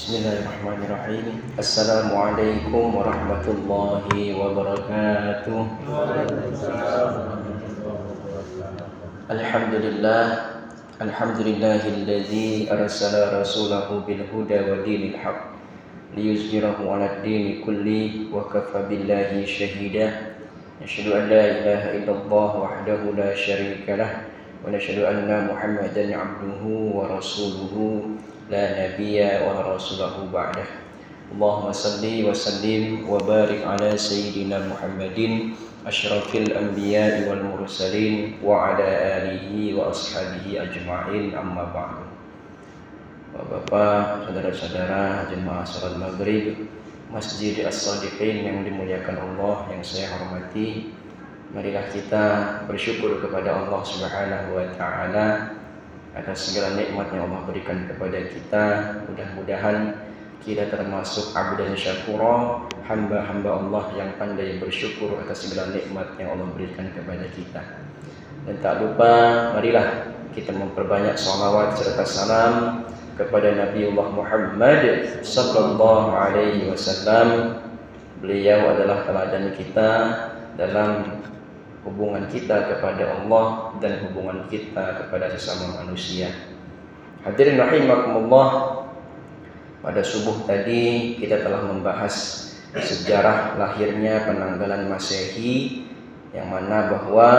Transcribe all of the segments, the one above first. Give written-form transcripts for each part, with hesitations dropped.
Bismillahirrahmanirrahim. Assalamualaikum warahmatullahi wabarakatuh. Alhamdulillah. Alhamdulillahilladzi arsala rasulahu bil huda wa dinil haq liyuzhirahu 'alad dini kulli wa kafa billahi shahida. Asyhadu an la ilaha illallah wahdahu la syarika lah wa nashhadu anna Muhammadan 'abduhu wa rasuluhu la nabiyya wa rasulahu ba'dah. Allahumma salli wa sallim wa barik ala sayyidina Muhammadin asyrafil anbiya'i wal mursalin wa ala alihi wa ashabihi ajma'in, amma ba'du. Bapak, saudara-saudara jemaah salat maghrib Masjid As-Sadiqin yang dimuliakan Allah, yang saya hormati, marilah kita bersyukur kepada Allah Subhanahu wa taala atas segala nikmat yang Allah berikan kepada kita. Mudah-mudahan kita termasuk abdan syakura, hamba-hamba Allah yang pandai bersyukur atas segala nikmat yang Allah berikan kepada kita. Dan tak lupa, marilah kita memperbanyak salawat serta salam kepada Nabiullah Muhammad sallallahu alaihi wasallam. Beliau adalah teladan kita dalam hubungan kita kepada Allah dan hubungan kita kepada sesama manusia. Hadirin rahimakumullah, pada subuh tadi kita telah membahas sejarah lahirnya penanggalan Masehi, yang mana bahwa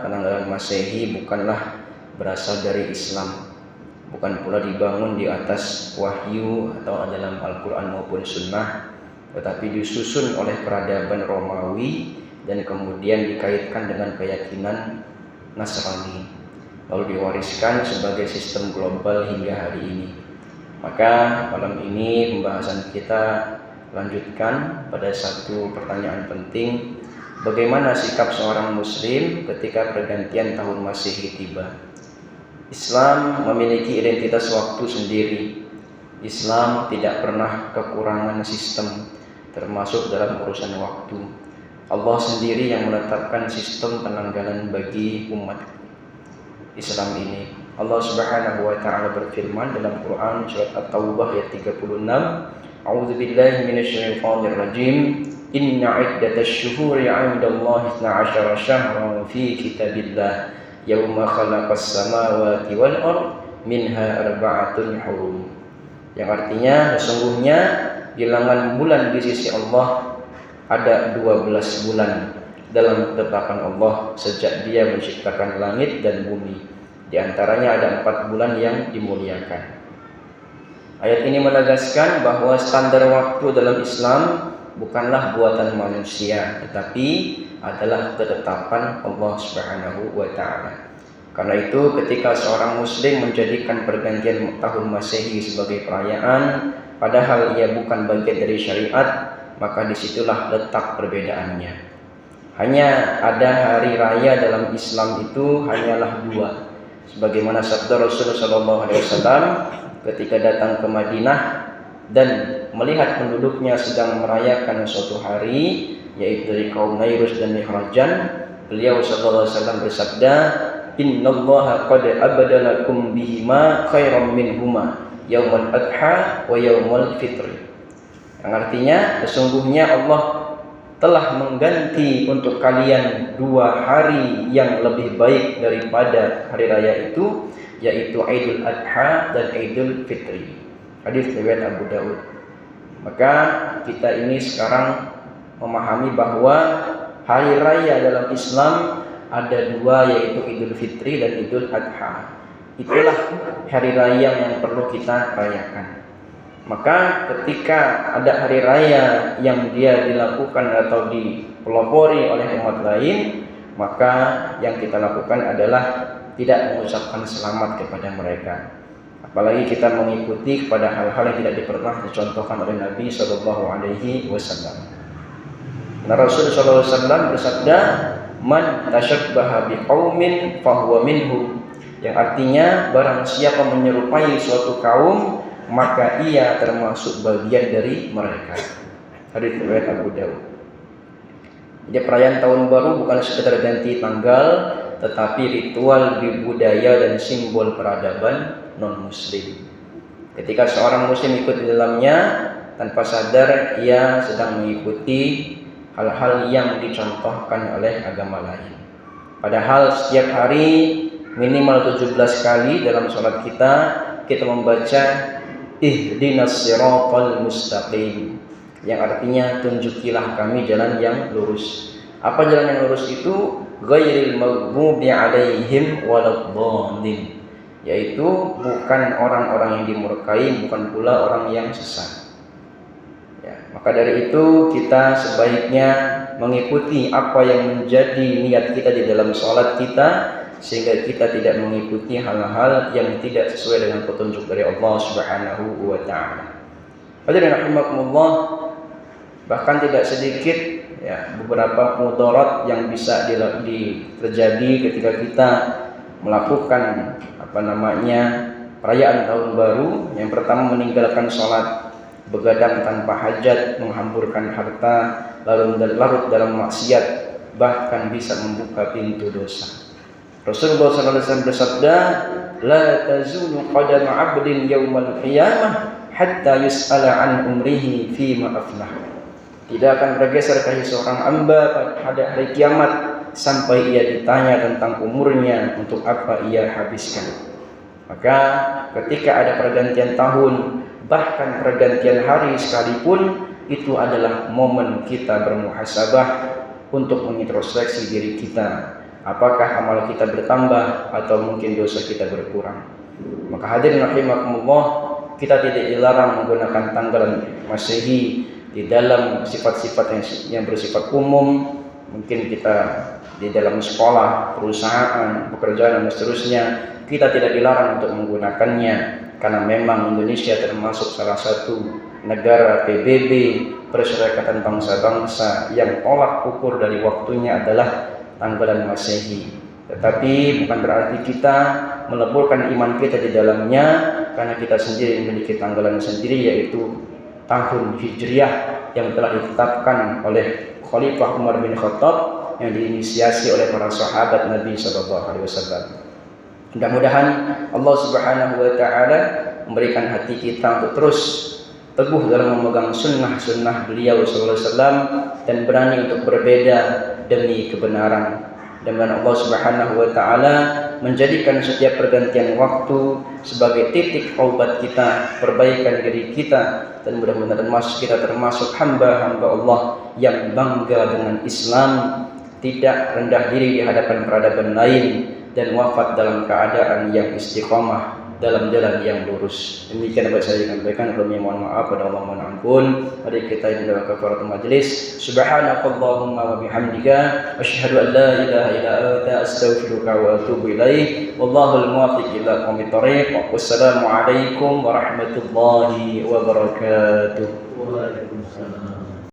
penanggalan Masehi bukanlah berasal dari Islam, bukan pula dibangun di atas wahyu atau dalam Al-Quran maupun Sunnah, tetapi disusun oleh peradaban Romawi dan kemudian dikaitkan dengan keyakinan Nasrani, lalu diwariskan sebagai sistem global hingga hari ini. Maka malam ini pembahasan kita lanjutkan pada satu pertanyaan penting: bagaimana sikap seorang muslim ketika pergantian tahun Masehi tiba? Islam memiliki identitas waktu sendiri. Islam tidak pernah kekurangan sistem, termasuk dalam urusan waktu. Allah sendiri yang menetapkan sistem penanggalan bagi umat Islam ini. Allah Subhanahu wa taala berfirman dalam Quran surat At-Taubah ayat 36, A'udzubillahi minasyaitonir rajim. Inna 'iddatasy syuhuri 'indallahi 12 syahran fi kitabillah yauma khalaqas samawati wal ard minha arba'atun hurum. Yang artinya, sesungguhnya bilangan bulan di sisi Allah ada 12 bulan dalam ketetapan Allah sejak Dia menciptakan langit dan bumi. Di antaranya ada 4 bulan yang dimuliakan. Ayat ini menegaskan bahwa standar waktu dalam Islam bukanlah buatan manusia, tetapi adalah ketetapan Allah Subhanahu wa taala. Karena itu ketika seorang muslim menjadikan pergantian tahun Masehi sebagai perayaan, padahal ia bukan bagian dari syariat, maka disitulah letak perbedaannya. Hanya ada hari raya dalam Islam itu hanyalah 2. Sebagaimana sabda Rasulullah SAW ketika datang ke Madinah dan melihat penduduknya sedang merayakan suatu hari, yaitu dari kaum Nairus dan Mihrajan, beliau SAW bersabda, Innallaha qad abadalakum bihima khairam minhuma yaumul adha wa yaumul fitri. Yang artinya, sesungguhnya Allah telah mengganti untuk kalian 2 hari yang lebih baik daripada hari raya itu, yaitu Idul Adha dan Idul Fitri. Hadis riwayat Abu Daud. Maka kita ini sekarang memahami bahwa hari raya dalam Islam ada 2, yaitu Idul Fitri dan Idul Adha. Itulah hari raya yang perlu kita rayakan. Maka ketika ada hari raya yang dia dilakukan atau dipelopori oleh umat lain, maka yang kita lakukan adalah tidak mengucapkan selamat kepada mereka. Apalagi kita mengikuti kepada hal-hal yang tidak pernah dicontohkan oleh Nabi sallallahu alaihi wasallam. Nah, Rasulullah sallallahu alaihi wasallam bersabda, "Man tasyabbaha biqaumin fahuwa minhum." Yang artinya, barang siapa menyerupai suatu kaum, maka ia termasuk bagian dari mereka. Hadits riwayat Abu Daud. Jadi perayaan tahun baru bukan sekedar ganti tanggal, tetapi ritual budaya dan simbol peradaban non muslim. Ketika seorang muslim ikut di dalamnya, tanpa sadar ia sedang mengikuti hal-hal yang dicontohkan oleh agama lain. Padahal setiap hari minimal 17 kali dalam sholat kita membaca ihdinas siratal mustaqim, yang artinya tunjukilah kami jalan yang lurus. Apa jalan yang lurus itu? Ghairil maghdubi alaihim waladdallin, yaitu bukan orang-orang yang dimurkai, bukan pula orang yang sesat. Ya, maka dari itu kita sebaiknya mengikuti apa yang menjadi niat kita di dalam sholat kita, sehingga kita tidak mengikuti hal-hal yang tidak sesuai dengan petunjuk dari Allah Subhanahu wa taala. Hadirin rahimakumullah, bahkan tidak sedikit ya beberapa mudarat yang bisa terjadi ketika kita melakukan perayaan tahun baru. Yang pertama, meninggalkan sholat, begadang tanpa hajat, menghamburkan harta, lalu larut dalam maksiat, bahkan bisa membuka pintu dosa. Rasulullah SAW bersabda, la tazulu qadama 'abdin yaumal qiyamah hatta yus'ala an umrihi fima aflah. Tidak akan bergeser kaki seorang hamba pada hari kiamat sampai ia ditanya tentang umurnya, untuk apa ia habiskan. Maka ketika ada pergantian tahun, bahkan pergantian hari sekalipun, itu adalah momen kita bermuhasabah untuk mengintrospeksi diri kita. Apakah amal kita bertambah atau mungkin dosa kita berkurang? Maka hadirin rahimakumullah, kita tidak dilarang menggunakan tanggalan Masehi di dalam sifat-sifat yang bersifat umum. Mungkin kita di dalam sekolah, perusahaan, pekerjaan dan seterusnya, kita tidak dilarang untuk menggunakannya, karena memang Indonesia termasuk salah satu negara PBB, Perserikatan Bangsa-Bangsa, yang tolak ukur dari waktunya adalah tanggalan Masehi. Tetapi bukan berarti kita meleburkan iman kita di dalamnya, karena kita sendiri memiliki tanggalan sendiri, yaitu tahun Hijriah yang telah ditetapkan oleh Khalifah Umar bin Khattab, yang diinisiasi oleh para sahabat Nabi SAW. Mudah-mudahan Allah Subhanahu wa taala memberikan hati kita untuk terus teguh dalam memegang sunnah beliau SAW, dan berani untuk berbeda demi kebenaran. Dan Allah Subhanahu wa taala menjadikan setiap pergantian waktu sebagai titik taubat kita, perbaikan diri kita, dan mudah-mudahan kita termasuk hamba-hamba Allah yang bangga dengan Islam, tidak rendah diri di hadapan peradaban lain, dan wafat dalam keadaan yang istiqamah dalam jalan yang lurus. Demikian dapat saya sampaikan. Kami mohon maaf pada Allah, mohon ampun. Mari kita adalah kafaratul majlis. Subhanakallahumma wa bihamdika asyhadu an la ilaha illa anta astaghfiruka wa atubu ilaik. Wallahul muwaffiq ila aqwamit thoriq. Wassalamu alaikum warahmatullahi wabarakatuh. Waalaikumsalam.